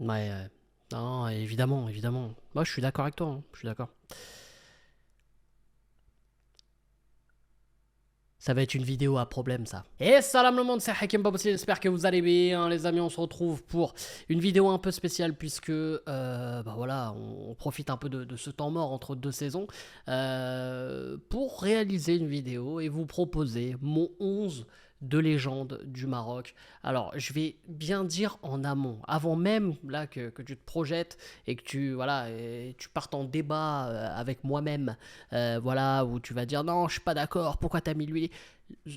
Ouais, non, évidemment, évidemment. Moi, je suis d'accord avec toi, hein, je suis d'accord. Ça va être une vidéo à problème, ça. Et salam le monde, c'est Hakim Babossi, j'espère que vous allez bien, les amis. On se retrouve pour une vidéo un peu spéciale, puisque, bah voilà, on profite un peu de ce temps mort entre deux saisons, pour réaliser une vidéo et vous proposer mon 11 de légende du Maroc. Alors, je vais bien dire en amont, avant même là que tu te projettes et que tu, voilà, et tu partes en débat avec moi-même, voilà, où tu vas dire non, je suis pas d'accord, pourquoi t'as mis lui.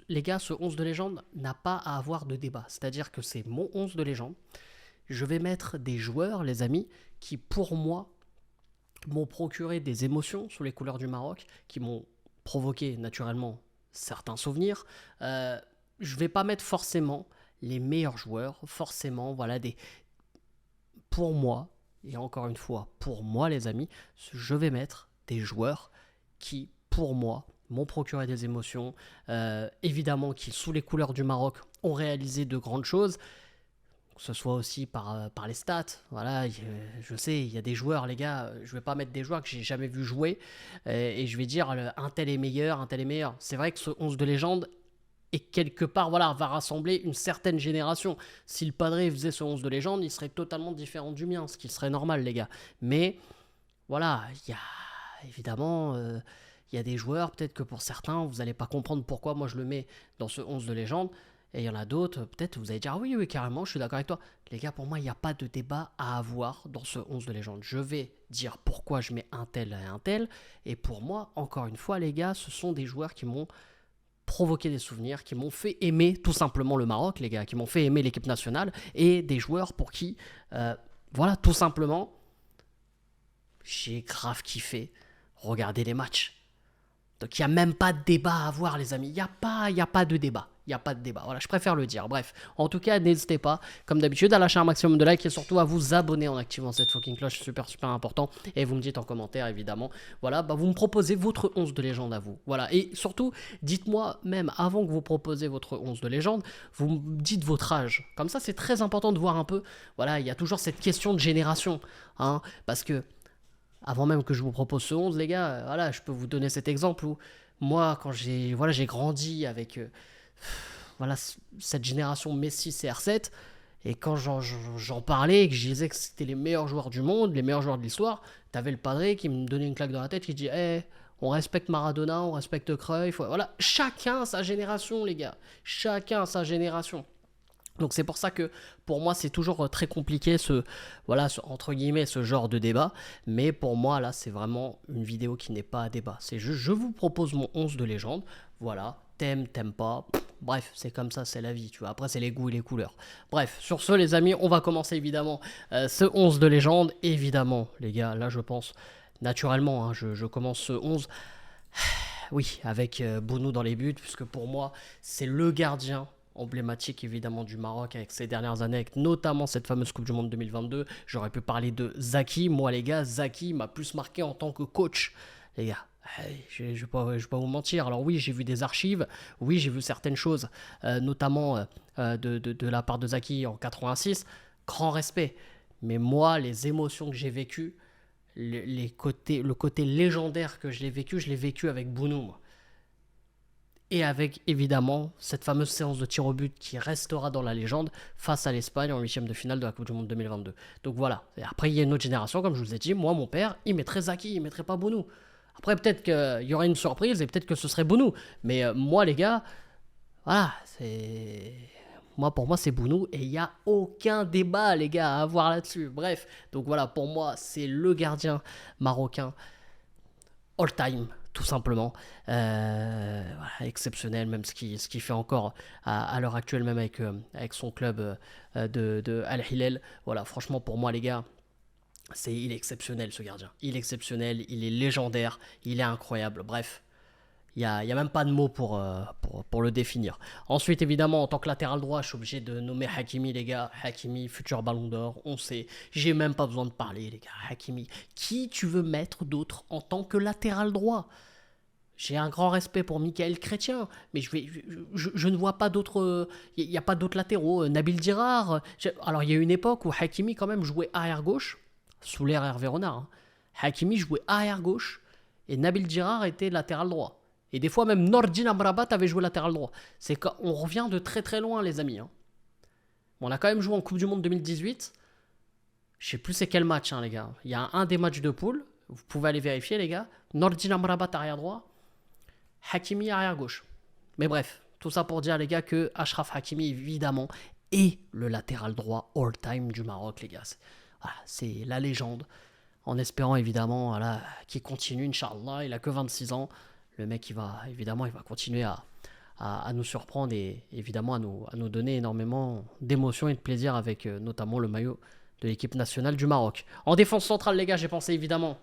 Les gars, ce 11 de légende n'a pas à avoir de débat. C'est-à-dire que c'est mon 11 de légende. Je vais mettre des joueurs, les amis, qui pour moi m'ont procuré des émotions sous les couleurs du Maroc, qui m'ont provoqué naturellement certains souvenirs. Je vais pas mettre forcément les meilleurs joueurs, forcément, voilà, pour moi, et encore une fois, pour moi, les amis, je vais mettre des joueurs qui, pour moi, m'ont procuré des émotions. Évidemment, qui, sous les couleurs du Maroc, ont réalisé de grandes choses, que ce soit aussi par les stats. Voilà, je sais, il y a des joueurs, les gars, je vais pas mettre des joueurs que j'ai jamais vu jouer, et je vais dire un tel est meilleur, un tel est meilleur. C'est vrai que ce 11 de légende et quelque part, voilà, va rassembler une certaine génération. Si le Padré faisait ce 11 de légende, il serait totalement différent du mien, ce qui serait normal, les gars. Mais voilà, il y a évidemment, il y a des joueurs, peut-être que pour certains, vous n'allez pas comprendre pourquoi moi je le mets dans ce 11 de légende. Et il y en a d'autres, peut-être vous allez dire, ah oui, oui, carrément, je suis d'accord avec toi. Les gars, pour moi, il n'y a pas de débat à avoir dans ce 11 de légende. Je vais dire pourquoi je mets un tel et un tel. Et pour moi, encore une fois, les gars, ce sont des joueurs qui m'ont provoqué des souvenirs, qui m'ont fait aimer tout simplement le Maroc, les gars, qui m'ont fait aimer l'équipe nationale, et des joueurs pour qui, voilà, tout simplement, j'ai grave kiffé regarder les matchs. Donc il n'y a même pas de débat à avoir, les amis. Il y a pas de débat. Il n'y a pas de débat. Voilà, je préfère le dire. Bref, en tout cas, n'hésitez pas, comme d'habitude, à lâcher un maximum de likes et surtout à vous abonner en activant cette fucking cloche. Super, super important. Et vous me dites en commentaire, évidemment. Voilà, bah vous me proposez votre 11 de légende à vous. Voilà, et surtout, dites-moi même avant que vous proposez votre 11 de légende, vous me dites votre âge. Comme ça, c'est très important de voir un peu. Voilà, il y a toujours cette question de génération. Hein, parce que avant même que je vous propose ce 11, les gars, voilà, je peux vous donner cet exemple où moi, quand j'ai grandi avec voilà, cette génération Messi CR7, et quand j'en parlais et que je disais que c'était les meilleurs joueurs du monde, les meilleurs joueurs de l'histoire, t'avais le padré qui me donnait une claque dans la tête qui dit hey, on respecte Maradona, on respecte Cruyff. Voilà, chacun sa génération, les gars. Chacun sa génération. Donc c'est pour ça que pour moi c'est toujours très compliqué voilà, entre guillemets ce genre de débat. Mais pour moi là c'est vraiment une vidéo qui n'est pas à débat. C'est juste je vous propose mon 11 de légende. Voilà, t'aimes pas. Bref, c'est comme ça, c'est la vie, tu vois. Après, c'est les goûts et les couleurs. Bref, sur ce, les amis, on va commencer évidemment ce 11 de légende. Évidemment, les gars, là, je pense, naturellement, hein, je commence ce 11. Oui, avec Bounou dans les buts, puisque pour moi, c'est le gardien emblématique évidemment du Maroc avec ces dernières années, avec notamment cette fameuse Coupe du Monde 2022. J'aurais pu parler de Zaki. Moi, les gars, Zaki m'a plus marqué en tant que coach. Les gars, je vais pas vous mentir. Alors oui, j'ai vu des archives, oui, j'ai vu certaines choses, notamment de la part de Zaki en 86. Grand respect. Mais moi, les émotions que j'ai vécues, le côté légendaire que je l'ai vécu avec Bounou, moi. Et avec évidemment cette fameuse séance de tir au but qui restera dans la légende face à l'Espagne en huitième de finale de la Coupe du Monde 2022. Donc voilà. Et après, il y a une autre génération, comme je vous ai dit. Moi, mon père, il mettrait Zaki, il mettrait pas Bounou. Après, peut-être qu'il y aurait une surprise et peut-être que ce serait Bounou. Mais moi, les gars, voilà, c'est. Moi, pour moi, c'est Bounou et il n'y a aucun débat, les gars, à avoir là-dessus. Bref, donc voilà, pour moi, c'est le gardien marocain all-time, tout simplement. Voilà, exceptionnel, même ce qu'il fait encore à l'heure actuelle, même avec son club de Al-Hilal. Voilà, franchement, pour moi, les gars, il est exceptionnel, ce gardien. Il est exceptionnel, il est légendaire, il est incroyable. Bref, il y a même pas de mots pour le définir. Ensuite, évidemment, en tant que latéral droit, je suis obligé de nommer Hakimi, les gars. Hakimi, futur ballon d'or, on sait. J'ai même pas besoin de parler, les gars. Hakimi. Qui tu veux mettre d'autre en tant que latéral droit? J'ai un grand respect pour Michael Chrétien, mais je ne vois pas d'autres. Il n'y a pas d'autres latéraux. Nabil Dirard. Alors, il y a eu une époque où Hakimi, quand même, jouait arrière-gauche, sous l'ère Hervé Renard. Hein. Hakimi jouait arrière-gauche, et Nabil Dirard était latéral droit. Et des fois, même Nordin Amrabat avait joué latéral droit. C'est qu'on revient de très très loin, les amis. Hein. Bon, on a quand même joué en Coupe du Monde 2018. Je sais plus c'est quel match, hein, les gars. Il y a un des matchs de poule. Vous pouvez aller vérifier, les gars. Nordin Amrabat arrière droit. Hakimi arrière gauche. Mais bref, tout ça pour dire les gars que Achraf Hakimi évidemment est le latéral droit all-time du Maroc les gars. Voilà, c'est la légende. En espérant évidemment voilà, qu'il continue, Inch'Allah, il a que 26 ans. Le mec il va continuer à nous surprendre et évidemment à nous donner énormément d'émotions et de plaisir avec notamment le maillot de l'équipe nationale du Maroc. En défense centrale les gars, j'ai pensé évidemment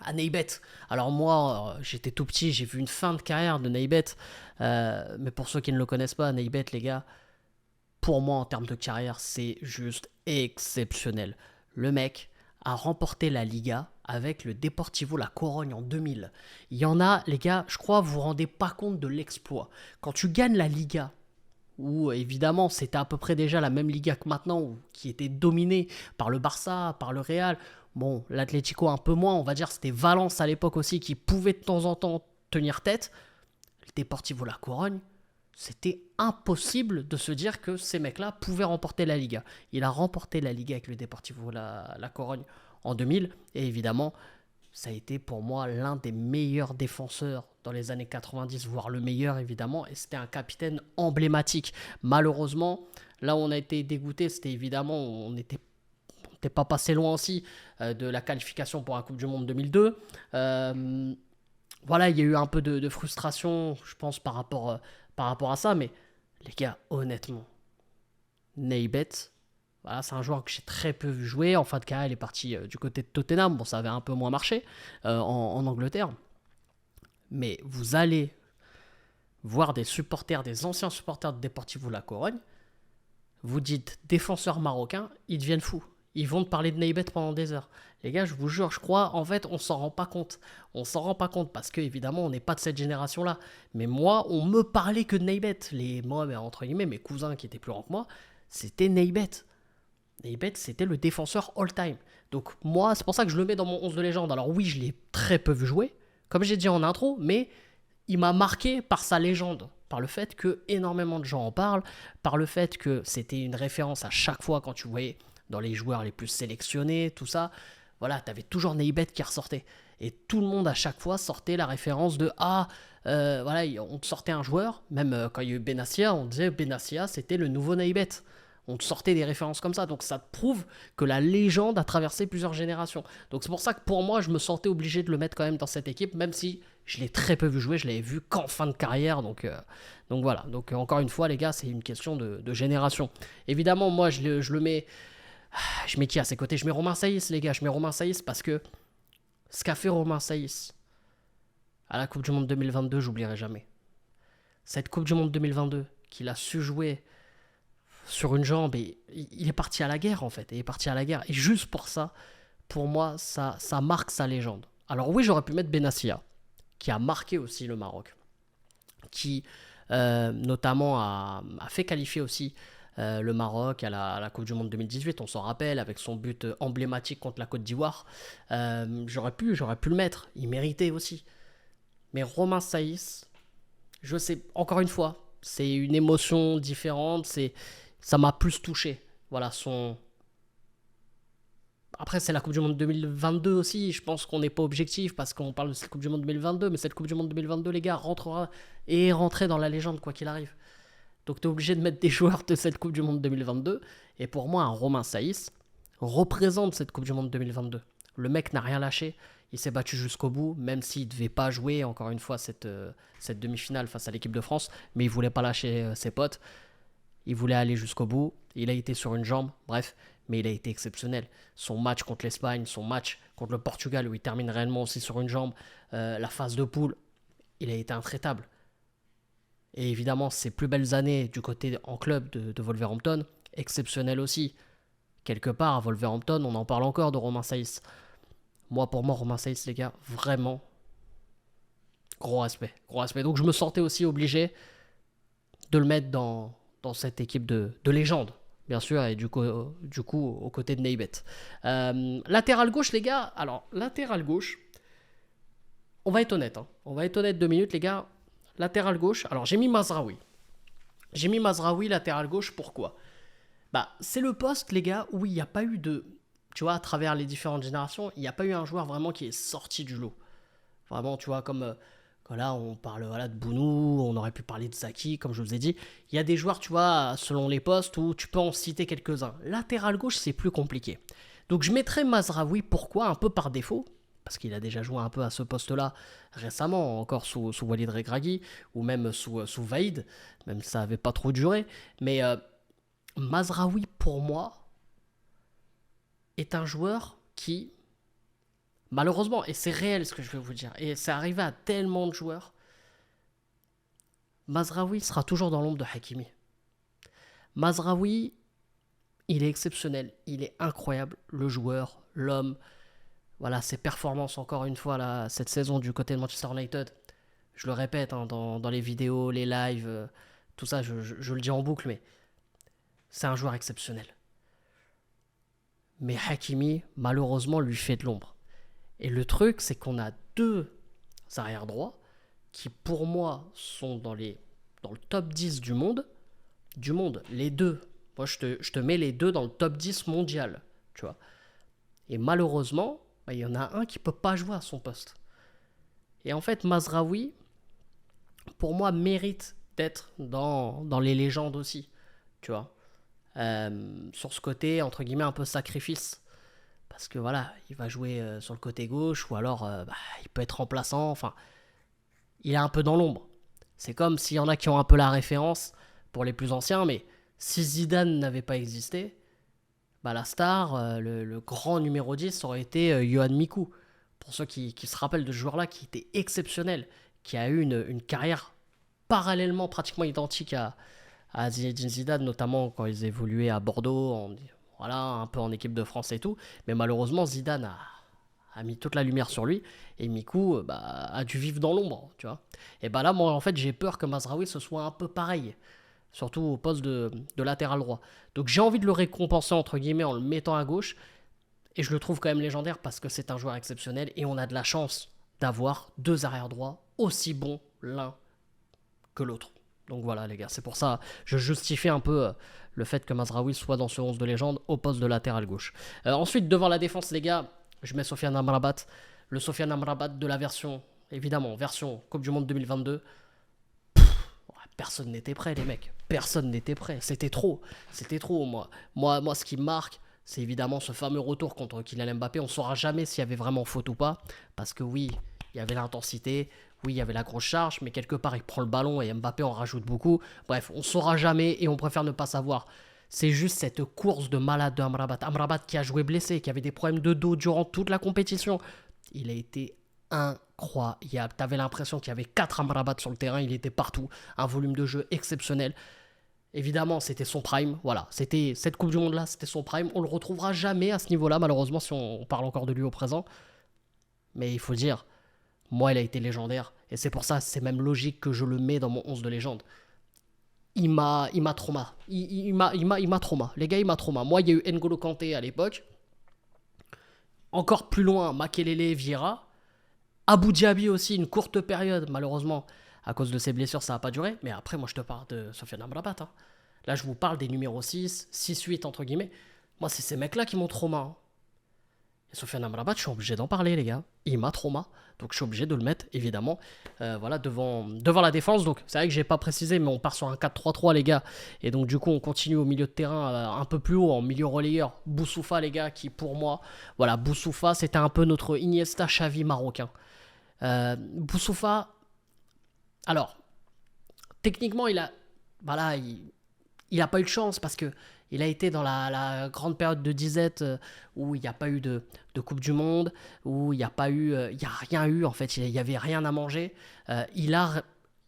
à Neybet. Alors moi, j'étais tout petit, j'ai vu une fin de carrière de Neybet. Mais pour ceux qui ne le connaissent pas, Neybet, les gars, pour moi, en termes de carrière, c'est juste exceptionnel. Le mec a remporté la Liga avec le Deportivo La Corogne en 2000. Il y en a, les gars, je crois, vous vous rendez pas compte de l'exploit. Quand tu gagnes la Liga, où évidemment c'était à peu près déjà la même Liga que maintenant, qui était dominée par le Barça, par le Real. Bon, l'Atlético un peu moins, on va dire c'était Valence à l'époque aussi qui pouvait de temps en temps tenir tête. Le Deportivo La Corogne, c'était impossible de se dire que ces mecs-là pouvaient remporter la Liga. Il a remporté la Liga avec le Deportivo La Corogne en 2000 et évidemment ça a été pour moi l'un des meilleurs défenseurs dans les années 90, voire le meilleur évidemment, et c'était un capitaine emblématique. Malheureusement, là où on a été dégoûté, c'était évidemment, on n'était pas passé loin aussi de la qualification pour la Coupe du Monde 2002. Voilà, il y a eu un peu de frustration, je pense, par rapport à ça, mais les gars, honnêtement, Neybet, voilà, c'est un joueur que j'ai très peu vu jouer. En fin de carrière, il est parti du côté de Tottenham. Bon, ça avait un peu moins marché en Angleterre. Mais vous allez voir des supporters, des anciens supporters de Deportivo La Corogne. Vous dites défenseurs marocains, ils deviennent fous. Ils vont te parler de Neybet pendant des heures. Les gars, je vous jure, je crois, en fait, on s'en rend pas compte. On s'en rend pas compte parce que, évidemment, on n'est pas de cette génération-là. Mais moi, on me parlait que de Neybet. Moi, entre guillemets, mes cousins qui étaient plus grands que moi, c'était Neybet. Neybet, c'était le défenseur all-time. Donc moi, c'est pour ça que je le mets dans mon 11 de légende. Alors oui, je l'ai très peu vu jouer, comme j'ai dit en intro, mais il m'a marqué par sa légende, par le fait que énormément de gens en parlent, par le fait que c'était une référence à chaque fois quand tu voyais dans les joueurs les plus sélectionnés, tout ça. Voilà, t'avais toujours Neybet qui ressortait. Et tout le monde à chaque fois sortait la référence de voilà, on te sortait un joueur, même quand il y a eu Benassia, on disait Benassia, c'était le nouveau Neybet. On te sortait des références comme ça. Donc ça te prouve que la légende a traversé plusieurs générations. Donc c'est pour ça que pour moi, je me sentais obligé de le mettre quand même dans cette équipe, même si je l'ai très peu vu jouer, je l'avais vu qu'en fin de carrière. Donc voilà. Donc encore une fois, les gars, c'est une question de génération. Évidemment, moi, je le mets... Je mets qui à ses côtés? Je mets Romain Saïs, les gars. Je mets Romain Saïs parce que ce qu'a fait Romain Saïs à la Coupe du Monde 2022, j'oublierai jamais. Cette Coupe du Monde 2022, qu'il a su jouer sur une jambe et il est parti à la guerre en fait. Il est parti à la guerre. Et juste pour ça, pour moi, ça marque sa légende. Alors oui, j'aurais pu mettre Benassia, qui a marqué aussi le Maroc, qui notamment a fait qualifier aussi le Maroc à la Coupe du Monde 2018, on s'en rappelle, avec son but emblématique contre la Côte d'Ivoire. J'aurais pu le mettre, il méritait aussi. Mais Romain Saïs, je sais, encore une fois, c'est une émotion différente, ça m'a plus touché. Voilà, Après, c'est la Coupe du Monde 2022 aussi. Je pense qu'on n'est pas objectif parce qu'on parle de cette Coupe du Monde 2022. Mais cette Coupe du Monde 2022, les gars, rentrera dans la légende, quoi qu'il arrive. Donc, tu es obligé de mettre des joueurs de cette Coupe du Monde 2022. Et pour moi, un Romain Saïs représente cette Coupe du Monde 2022. Le mec n'a rien lâché. Il s'est battu jusqu'au bout, même s'il ne devait pas jouer, encore une fois, cette demi-finale face à l'équipe de France. Mais il ne voulait pas lâcher ses potes. Il voulait aller jusqu'au bout. Il a été sur une jambe. Bref, mais il a été exceptionnel. Son match contre l'Espagne, son match contre le Portugal, où il termine réellement aussi sur une jambe, la phase de poule, il a été intraitable. Et évidemment, ses plus belles années du côté en club de Wolverhampton, exceptionnel aussi. Quelque part, à Wolverhampton, on en parle encore de Romain Saïs. Pour moi, Romain Saïs, les gars, vraiment, Gros respect, gros respect. Donc je me sentais aussi obligé de le mettre dans cette équipe de légende, bien sûr, et du coup aux côtés de Neybet. Latéral gauche, les gars. Alors, latéral gauche, on va être honnête. Hein. On va être honnête 2 minutes, les gars. Latéral gauche, alors j'ai mis Mazraoui. J'ai mis Mazraoui latéral gauche, pourquoi? Bah, c'est le poste, les gars, où il n'y a pas eu de... Tu vois, à travers les différentes générations, il n'y a pas eu un joueur vraiment qui est sorti du lot. Vraiment, tu vois, comme... quand là, on parle voilà, de Bounou, on aurait pu parler de Zaki, comme je vous ai dit. Il y a des joueurs, tu vois, selon les postes, où tu peux en citer quelques-uns. Latéral gauche, c'est plus compliqué. Donc je mettrais Mazraoui, pourquoi? Un peu par défaut, parce qu'il a déjà joué un peu à ce poste-là récemment, encore sous Walid Regragui, ou même sous Vaïd, même si ça n'avait pas trop duré. Mais Mazraoui, pour moi, est un joueur qui, malheureusement, et c'est réel ce que je vais vous dire, et c'est arrivé à tellement de joueurs, Mazraoui sera toujours dans l'ombre de Hakimi. Mazraoui, il est exceptionnel, il est incroyable, le joueur, l'homme. Voilà, ses performances encore une fois là, cette saison du côté de Manchester United. Je le répète hein, dans les vidéos, les lives, tout ça, je le dis en boucle, mais c'est un joueur exceptionnel. Mais Hakimi, malheureusement, lui fait de l'ombre. Et le truc, c'est qu'on a 2 arrière droits qui, pour moi, sont dans le top 10 du monde. Du monde, les 2. Moi, je te mets les 2 dans le top 10 mondial, tu vois. Et malheureusement, il y en a un qui ne peut pas jouer à son poste. Et en fait, Mazraoui, pour moi, mérite d'être dans les légendes aussi, tu vois. Sur ce côté, entre guillemets, un peu sacrifice. Parce que voilà, il va jouer sur le côté gauche, ou alors il peut être remplaçant, enfin, il est un peu dans l'ombre. C'est comme s'il y en a qui ont un peu la référence pour les plus anciens, mais si Zidane n'avait pas existé, bah la star, le grand numéro 10 aurait été Yohan Mikou. Pour ceux qui se rappellent de ce joueur-là, qui était exceptionnel, qui a eu une carrière parallèlement pratiquement identique à Zinedine Zidane, notamment quand ils évoluaient à Bordeaux, voilà, un peu en équipe de France et tout. Mais malheureusement, Zidane a mis toute la lumière sur lui, et Mikou a dû vivre dans l'ombre, tu vois. Et là, moi, en fait, j'ai peur que Mazraoui ce soit un peu pareil, surtout au poste de latéral droit. Donc j'ai envie de le récompenser, entre guillemets, en le mettant à gauche, et je le trouve quand même légendaire parce que c'est un joueur exceptionnel, et on a de la chance d'avoir 2 arrière droits aussi bons l'un que l'autre. Donc voilà les gars, c'est pour ça je justifie un peu le fait que Mazraoui soit dans ce 11 de légende au poste de latéral gauche. Ensuite, devant la défense les gars, je mets Sofiane Amrabat. Le Sofiane Amrabat de la version, évidemment, version Coupe du Monde 2022. Personne n'était prêt les mecs, personne n'était prêt, c'était trop. Moi ce qui me marque, c'est évidemment ce fameux retour contre Kylian Mbappé. On ne saura jamais s'il y avait vraiment faute ou pas, parce que oui, il y avait l'intensité, oui, il y avait la grosse charge, mais quelque part, il prend le ballon et Mbappé en rajoute beaucoup. Bref, on ne saura jamais et on préfère ne pas savoir. C'est juste cette course de malade de Amrabat. Amrabat qui a joué blessé, qui avait des problèmes de dos durant toute la compétition. Il a été incroyable. T'avais l'impression qu'il y avait 4 Amrabat sur le terrain, il était partout. Un volume de jeu exceptionnel. Évidemment, c'était son prime. Voilà, c'était cette Coupe du Monde-là, c'était son prime. On le retrouvera jamais à ce niveau-là, malheureusement, si on parle encore de lui au présent. Mais il faut dire, moi, il a été légendaire. Et c'est pour ça, c'est même logique que je le mets dans mon 11 de légende. Il m'a trauma. Il m'a trauma. Les gars, il m'a trauma. Moi, il y a eu N'Golo Kanté à l'époque. Encore plus loin, Makelele, Vieira. Abou Diaby aussi, une courte période. Malheureusement, à cause de ses blessures, ça n'a pas duré. Mais après, moi, je te parle de Sofiane Amrabat. Hein. Là, je vous parle des numéros 6, 6-8, entre guillemets. Moi, c'est ces mecs-là qui m'ont trauma. Hein. Et Sofiane Amrabat, je suis obligé d'en parler, les gars. Il m'a trauma. Donc, je suis obligé de le mettre, évidemment, voilà, devant la défense. Donc, c'est vrai que je n'ai pas précisé, mais on part sur un 4-3-3, les gars. Et donc, du coup, on continue au milieu de terrain, un peu plus haut, en milieu relayeur. Boussoufa, les gars, qui, pour moi, voilà, Boussoufa, c'était un peu notre Iniesta Xavi marocain. Boussoufa, alors, techniquement, il a pas eu de chance parce que il a été dans la grande période de disette où il n'y a pas eu de Coupe du Monde, où il n'y a rien eu en fait, il n'y avait rien à manger. Il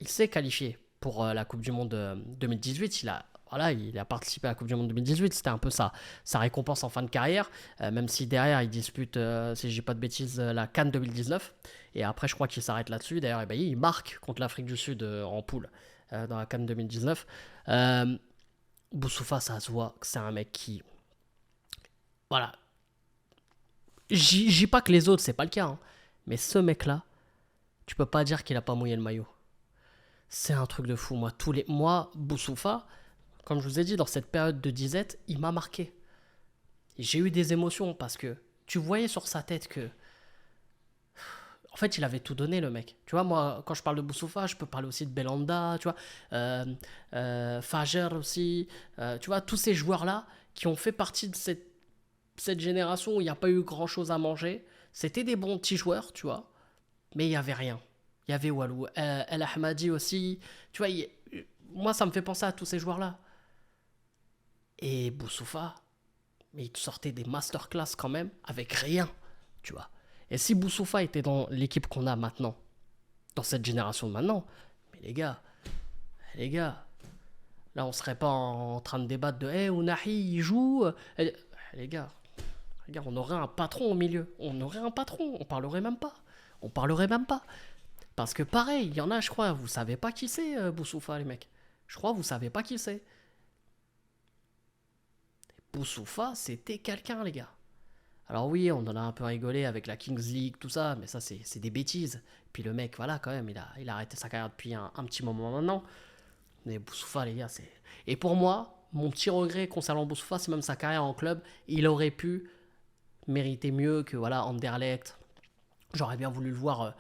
s'est qualifié pour la Coupe du Monde 2018, il a voilà, il a participé à la Coupe du Monde 2018, c'était un peu sa récompense en fin de carrière, même si derrière il dispute, si je dis pas de bêtises, la CAN 2019, et après je crois qu'il s'arrête là-dessus, d'ailleurs ben, il marque contre l'Afrique du Sud en poule dans la CAN 2019. Boussoufa, ça se voit que c'est un mec qui... Voilà, je dis pas que les autres, c'est pas le cas, hein, mais ce mec-là, tu peux pas dire qu'il a pas mouillé le maillot. C'est un truc de fou, moi, Boussoufa, comme je vous ai dit, dans cette période de disette, il m'a marqué. J'ai eu des émotions parce que tu voyais sur sa tête que, en fait, il avait tout donné, le mec. Tu vois, moi, quand je parle de Boussoufa, je peux parler aussi de Belanda, tu vois, euh, Fajer aussi, tu vois, tous ces joueurs-là qui ont fait partie de cette génération où il n'y a pas eu grand-chose à manger. C'était des bons petits joueurs, tu vois, mais il n'y avait rien. Il y avait Walou, El Ahmadi aussi, tu vois, moi, ça me fait penser à tous ces joueurs-là. Et Boussoufa, mais il te sortait des masterclass quand même avec rien, tu vois. Et si Boussoufa était dans l'équipe qu'on a maintenant, dans cette génération de maintenant, mais les gars, là on serait pas en train de débattre de hey, Ounahi il joue. Les gars, on aurait un patron au milieu. On aurait un patron, on parlerait même pas. On parlerait même pas. Parce que pareil, il y en a, je crois, vous savez pas qui c'est Boussoufa, les mecs. Je crois, vous savez pas qui c'est. Boussoufa, c'était quelqu'un, les gars. Alors oui, on en a un peu rigolé avec la Kings League, tout ça, mais ça, c'est des bêtises. Puis le mec, voilà, quand même, il a arrêté sa carrière depuis un petit moment maintenant. Mais Boussoufa, les gars, c'est... Et pour moi, mon petit regret concernant Boussoufa, c'est même sa carrière en club. Il aurait pu mériter mieux que, voilà, Anderlecht. J'aurais bien voulu le voir,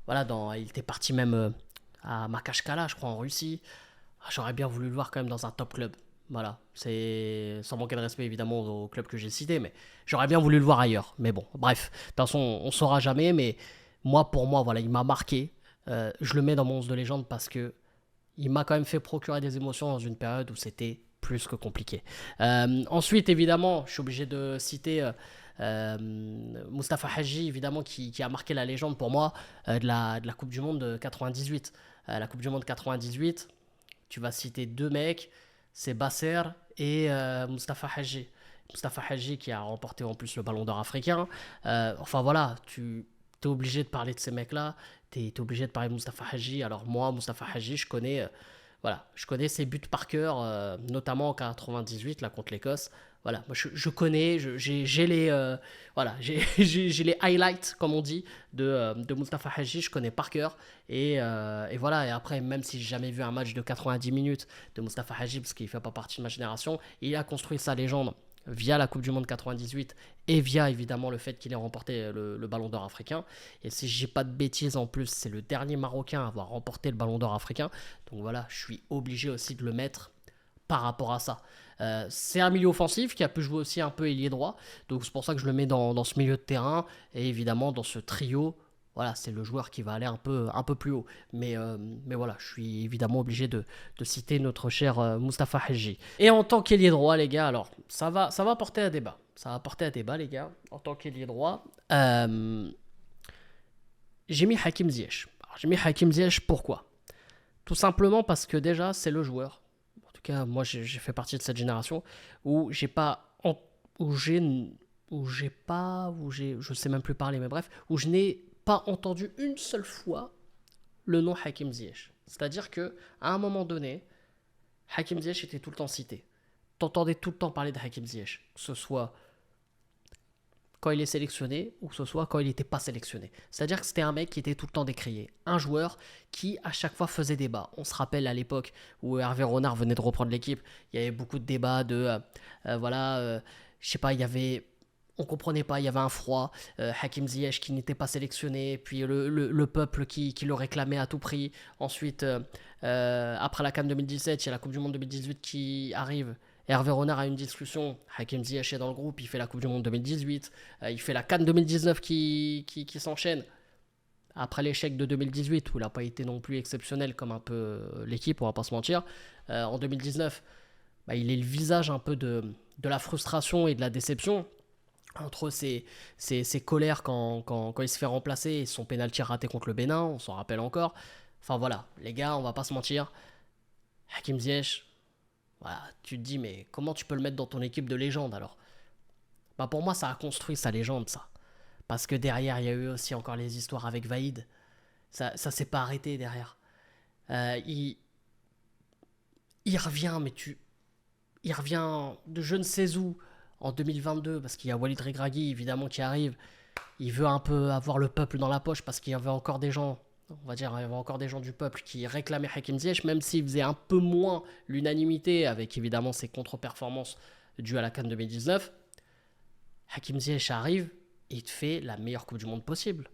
voilà, il était parti même à Makachkala, je crois, en Russie. J'aurais bien voulu le voir quand même dans un top club. Voilà, c'est sans manquer de respect évidemment au club que j'ai cité, mais j'aurais bien voulu le voir ailleurs. Mais bon, bref, de toute façon, on saura jamais. Mais moi, pour moi, voilà, il m'a marqué. Je le mets dans mon 11 de légende parce que il m'a quand même fait procurer des émotions dans une période où c'était plus que compliqué. Ensuite, évidemment, je suis obligé de citer Mustapha Hadji, évidemment, qui a marqué la légende pour moi de la Coupe du Monde de 98. La Coupe du Monde 98, tu vas citer deux mecs, c'est Basser et Mustapha Hadji. Mustapha Hadji qui a remporté en plus le Ballon d'Or africain. Enfin voilà, tu es obligé de parler de ces mecs-là. Tu es obligé de parler de Mustapha Hadji. Alors moi, Mustapha Hadji, voilà, je connais ses buts par cœur, notamment en 98 là, contre l'Écosse. Voilà, moi je connais, j'ai les, voilà, j'ai les highlights, comme on dit, de Mustapha Hadji, je connais par cœur. Et voilà, et après, même si j'ai jamais vu un match de 90 minutes de Mustapha Hadji, parce qu'il ne fait pas partie de ma génération, il a construit sa légende via la Coupe du Monde 98 et via évidemment le fait qu'il ait remporté le Ballon d'Or africain. Et si je dis pas de bêtises en plus, c'est le dernier Marocain à avoir remporté le Ballon d'Or africain. Donc voilà, je suis obligé aussi de le mettre par rapport à ça. C'est un milieu offensif qui a pu jouer aussi un peu ailier droit. Donc c'est pour ça que je le mets dans ce milieu de terrain. Et évidemment dans ce trio, voilà, c'est le joueur qui va aller un peu plus haut. Mais voilà, je suis évidemment obligé de citer notre cher Mustapha Hadji. Et en tant qu'ailier droit, les gars, alors ça va porter à débat. Ça va porter à débat, les gars. En tant qu'ailier droit, j'ai mis Hakim Ziyech. Alors, j'ai mis Hakim Ziyech, pourquoi? Tout simplement parce que déjà, c'est le joueur. En tout cas, moi, j'ai fait partie de cette génération où j'ai pas... je sais même plus parler, mais bref, où je n'ai pas entendu une seule fois le nom Hakim Ziyech. C'est-à-dire que à un moment donné, Hakim Ziyech était tout le temps cité. T'entendais tout le temps parler de Hakim Ziyech, que ce soit quand il est sélectionné ou que ce soit quand il n'était pas sélectionné. C'est-à-dire que c'était un mec qui était tout le temps décrié. Un joueur qui, à chaque fois, faisait débat. On se rappelle à l'époque où Hervé Renard venait de reprendre l'équipe, il y avait beaucoup de débats de... je sais pas, il y avait... On comprenait pas, il y avait un froid. Hakim Ziyech qui n'était pas sélectionné, puis le peuple qui le réclamait à tout prix. Ensuite, après la CAN 2017, il y a la Coupe du Monde 2018 qui arrive. Hervé Renard a une discussion. Hakim Ziyech est dans le groupe, il fait la Coupe du Monde 2018. Il fait la CAN 2019 qui s'enchaîne. Après l'échec de 2018, où il n'a pas été non plus exceptionnel comme un peu l'équipe, on va pas se mentir. En 2019, il est le visage un peu de la frustration et de la déception. Entre ses colères quand il se fait remplacer et son pénalty raté contre le Bénin, on s'en rappelle encore. Enfin voilà, les gars, on va pas se mentir. Hakim Ziyech, Voilà, tu te dis, mais comment tu peux le mettre dans ton équipe de légende alors? Bah pour moi, ça a construit sa légende, ça. Parce que derrière, il y a eu aussi encore les histoires avec Vaïd. Ça s'est pas arrêté derrière. Euh, il, il revient, il revient de je ne sais où en 2022 parce qu'il y a Walid Regragui évidemment qui arrive. Il veut un peu avoir le peuple dans la poche parce qu'il y avait encore des gens, on va dire, il y avait encore des gens du peuple qui réclamaient Hakim Ziyech, même s'il faisait un peu moins l'unanimité avec évidemment ses contre-performances dues à la CAN 2019. Hakim Ziyech arrive et il te fait la meilleure Coupe du Monde possible.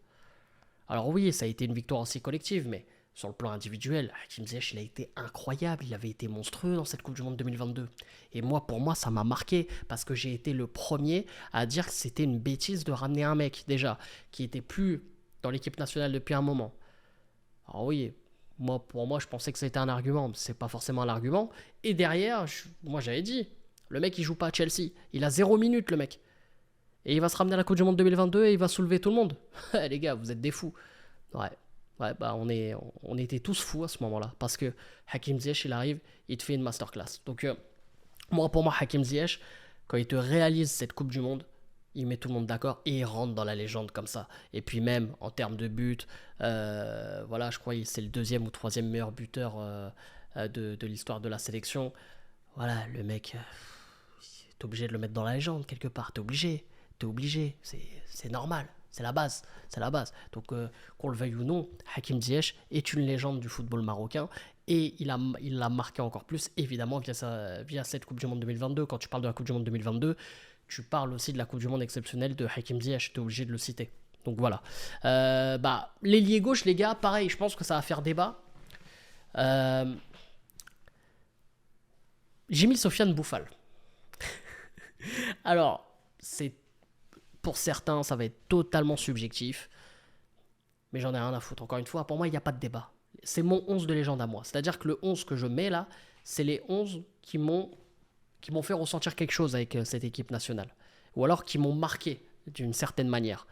Alors oui, ça a été une victoire aussi collective, mais sur le plan individuel, Hakim Ziyech, il a été incroyable, il avait été monstrueux dans cette Coupe du Monde 2022. Et moi, pour moi, ça m'a marqué, parce que j'ai été le premier à dire que c'était une bêtise de ramener un mec, déjà, qui était plus dans l'équipe nationale depuis un moment. Alors oui, pour moi, je pensais que c'était un argument, mais c'est pas forcément un argument. Et derrière, moi j'avais dit, le mec il joue pas à Chelsea, il a 0 minute le mec. Et il va se ramener à la Coupe du Monde 2022 et il va soulever tout le monde. Les gars, vous êtes des fous. Ouais. Ouais, bah on était tous fous à ce moment-là. Parce que Hakim Ziyech, il arrive, il te fait une masterclass. Donc, moi, pour moi, Hakim Ziyech, quand il te réalise cette Coupe du Monde, il met tout le monde d'accord et il rentre dans la légende comme ça. Et puis même, en termes de but, voilà, je crois que c'est le deuxième ou troisième meilleur buteur de l'histoire de la sélection. Voilà, le mec, t'es obligé de le mettre dans la légende quelque part. T'es obligé, c'est normal, c'est la base, c'est la base. Donc qu'on le veuille ou non, Hakim Ziyech est une légende du football marocain et il l'a marqué encore plus évidemment via cette Coupe du Monde 2022. Quand tu parles de la Coupe du Monde 2022, tu parles aussi de la Coupe du Monde exceptionnelle de Hakim Ziyech, t'es obligé de le citer. Donc voilà. Bah l'ailier gauche les gars, pareil, je pense que ça va faire débat. Euh, J'ai mis Sofiane Bouffal. Alors c'est pour certains, ça va être totalement subjectif, mais j'en ai rien à foutre. Encore une fois, pour moi, il n'y a pas de débat. C'est mon 11 de légende à moi. C'est-à-dire que le 11 que je mets là, c'est les 11 qui m'ont fait ressentir quelque chose avec cette équipe nationale. Ou alors qui m'ont marqué d'une certaine manière.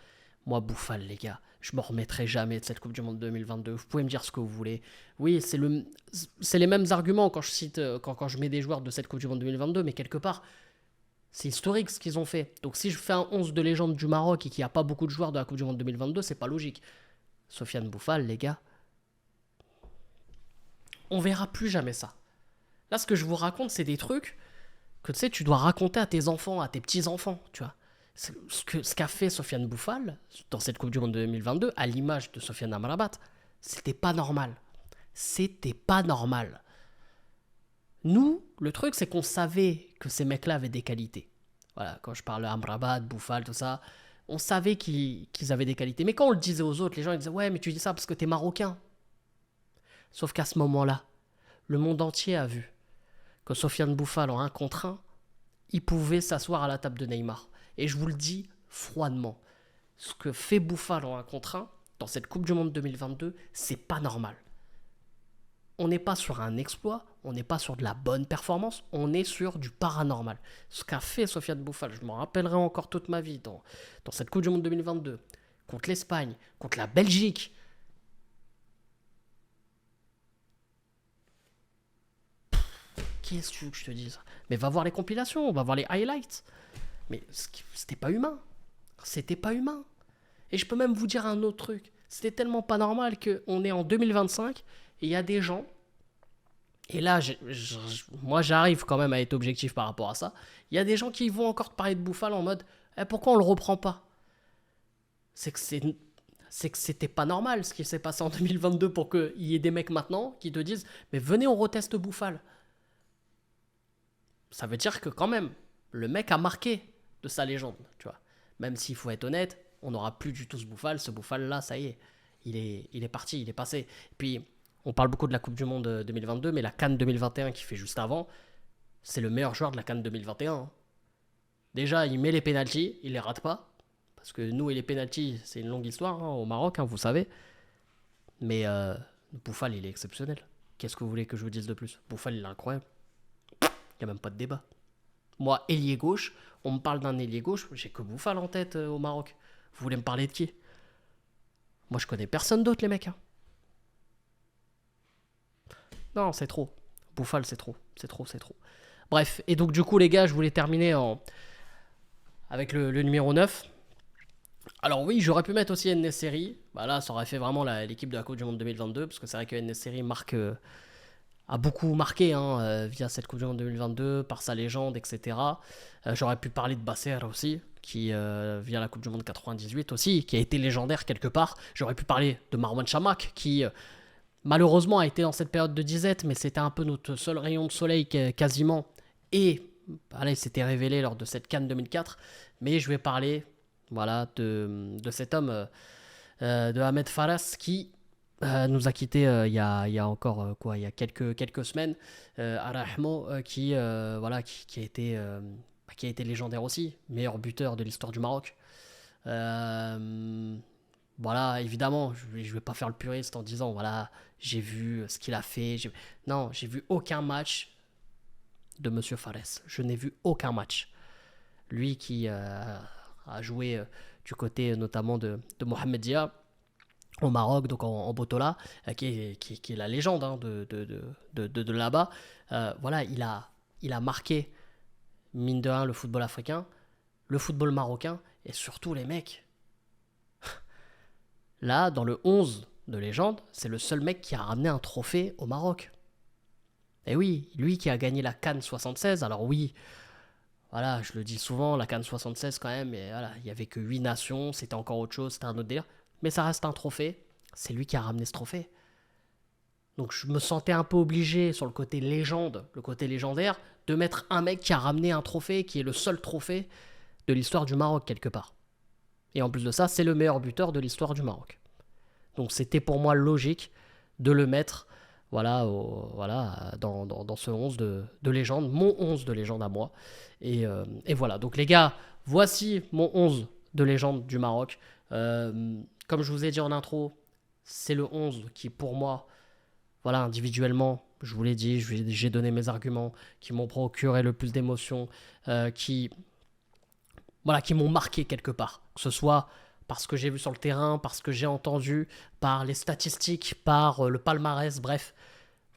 Moi, Bouffal, les gars, je me remettrai jamais de cette Coupe du Monde 2022. Vous pouvez me dire ce que vous voulez. Oui, c'est les mêmes arguments quand je cite, quand je mets des joueurs de cette Coupe du Monde 2022, mais quelque part, c'est historique ce qu'ils ont fait. Donc si je fais un 11 de légende du Maroc et qu'il n'y a pas beaucoup de joueurs de la Coupe du Monde 2022, c'est pas logique. Sofiane Bouffal, les gars, on verra plus jamais ça. Là, ce que je vous raconte, c'est des trucs que tu sais, tu dois raconter à tes enfants, à tes petits-enfants, tu vois. Ce qu'a fait Sofiane Bouffal dans cette Coupe du Monde 2022, à l'image de Sofiane Amrabat, c'était pas normal. C'était pas normal. Nous, le truc, c'est qu'on savait que ces mecs-là avaient des qualités. Voilà, quand je parle Amrabat, Bouffal, tout ça, on savait qu'ils avaient des qualités. Mais quand on le disait aux autres, les gens ils disaient ouais, mais tu dis ça parce que t'es marocain. Sauf qu'à ce moment-là, le monde entier a vu que Sofiane Bouffal en 1 contre 1, il pouvait s'asseoir à la table de Neymar. Et je vous le dis froidement, ce que fait Bouffal en 1 contre 1 dans cette Coupe du Monde 2022, c'est pas normal. On n'est pas sur un exploit, on n'est pas sur de la bonne performance, on est sur du paranormal. Ce qu'a fait Sofiane Bouffal, je m'en rappellerai encore toute ma vie dans cette Coupe du Monde 2022, contre l'Espagne, contre la Belgique. Qu'est-ce que tu veux que je te dise? Mais va voir les compilations, va voir les highlights. Mais c'était pas humain. C'était pas humain. Et je peux même vous dire un autre truc. C'était tellement pas normal qu'on est en 2025 et il y a des gens. Et là, moi j'arrive quand même à être objectif par rapport à ça. Il y a des gens qui vont encore te parler de Bouffal en mode pourquoi on le reprend pas? C'est que c'était pas normal ce qui s'est passé en 2022 pour qu'il y ait des mecs maintenant qui te disent mais venez on reteste Bouffal. Ça veut dire que quand même, le mec a marqué de sa légende, tu vois. Même s'il faut être honnête, on n'aura plus du tout ce Bouffal. Ce Bouffal-là, ça y est, il est parti, il est passé. Et puis, on parle beaucoup de la Coupe du Monde 2022, mais la CAN 2021 qui fait juste avant, c'est le meilleur joueur de la CAN 2021. Hein. Déjà, il met les pénaltys, il les rate pas. Parce que nous et les pénaltys, c'est une longue histoire hein, au Maroc, hein, vous savez. Mais Bouffal, il est exceptionnel. Qu'est-ce que vous voulez que je vous dise de plus? Bouffal, il est incroyable. Il n'y a même pas de débat. Moi, ailier gauche, on me parle d'un ailier gauche, j'ai que Bouffal en tête au Maroc. Vous voulez me parler de qui? Moi, je connais personne d'autre, les mecs. Hein. Non, c'est trop. Bouffal, c'est trop. C'est trop, c'est trop. Bref, et donc du coup les gars, je voulais terminer avec le numéro 9. Alors oui, j'aurais pu mettre aussi En-Nesyri. Bah là, ça aurait fait vraiment l'équipe de la Coupe du Monde 2022, parce que c'est vrai que En-Nesyri a beaucoup marqué via cette Coupe du Monde 2022, par sa légende, etc. J'aurais pu parler de Basser aussi, qui, via la Coupe du Monde 98 aussi, qui a été légendaire quelque part. J'aurais pu parler de Marwan Chamakh, qui malheureusement a été dans cette période de disette, mais c'était un peu notre seul rayon de soleil quasiment. Et voilà, il s'était révélé lors de cette CAN 2004. Mais je vais parler voilà, de cet homme, de Ahmed Faras, qui nous a quitté il y a encore il y a quelques semaines, à Rahmo, voilà, qui a été légendaire aussi, meilleur buteur de l'histoire du Maroc. Voilà, évidemment, je vais pas faire le puriste en disant voilà, j'ai vu ce qu'il a fait. Non, j'ai vu aucun match de Monsieur Fares. Je n'ai vu aucun match. Lui qui a joué du côté notamment de Mohamedia au Maroc, donc en Botola, qui est la légende de là-bas. Voilà, il a marqué, mine de rien, le football africain, le football marocain, et surtout les mecs. Là, dans le 11 de légende, c'est le seul mec qui a ramené un trophée au Maroc. Et oui, lui qui a gagné la CAN 76, alors oui, voilà, je le dis souvent, la CAN 76 quand même, et voilà, il n'y avait que 8 nations, c'était encore autre chose, c'était un autre délire. Mais ça reste un trophée, c'est lui qui a ramené ce trophée. Donc je me sentais un peu obligé, sur le côté légende, le côté légendaire, de mettre un mec qui a ramené un trophée, qui est le seul trophée de l'histoire du Maroc quelque part. Et en plus de ça, c'est le meilleur buteur de l'histoire du Maroc. Donc c'était pour moi logique de le mettre voilà, dans ce 11 de légende, mon 11 de légende à moi. Et voilà, donc les gars, voici mon 11 de légende du Maroc. Comme je vous ai dit en intro, c'est le 11 qui pour moi, voilà, individuellement, je vous l'ai dit, j'ai donné mes arguments, qui m'ont procuré le plus d'émotions, qui m'ont marqué quelque part. Que ce soit parce que j'ai vu sur le terrain, parce que j'ai entendu, par les statistiques, par le palmarès, bref.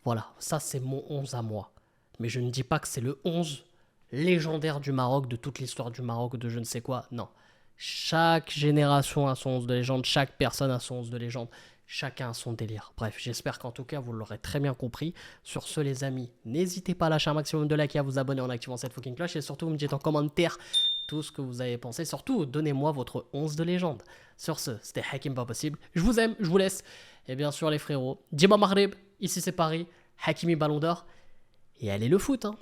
Voilà, ça c'est mon 11 à moi. Mais je ne dis pas que c'est le 11 légendaire du Maroc, de toute l'histoire du Maroc, de je ne sais quoi. Non. Chaque génération a son 11 de légende, chaque personne a son 11 de légende. Chacun a son délire. Bref, j'espère qu'en tout cas, vous l'aurez très bien compris. Sur ce, les amis, n'hésitez pas à lâcher un maximum de likes et à vous abonner en activant cette fucking cloche. Et surtout, vous me dites en commentaire tout ce que vous avez pensé. Surtout, donnez-moi votre 11 de légende. Sur ce, c'était Hakim Pas Possible. Je vous aime, je vous laisse. Et bien sûr, les frérots, Djima Maghreb, ici c'est Paris. Hakimi Ballon d'Or. Et allez le foot, hein.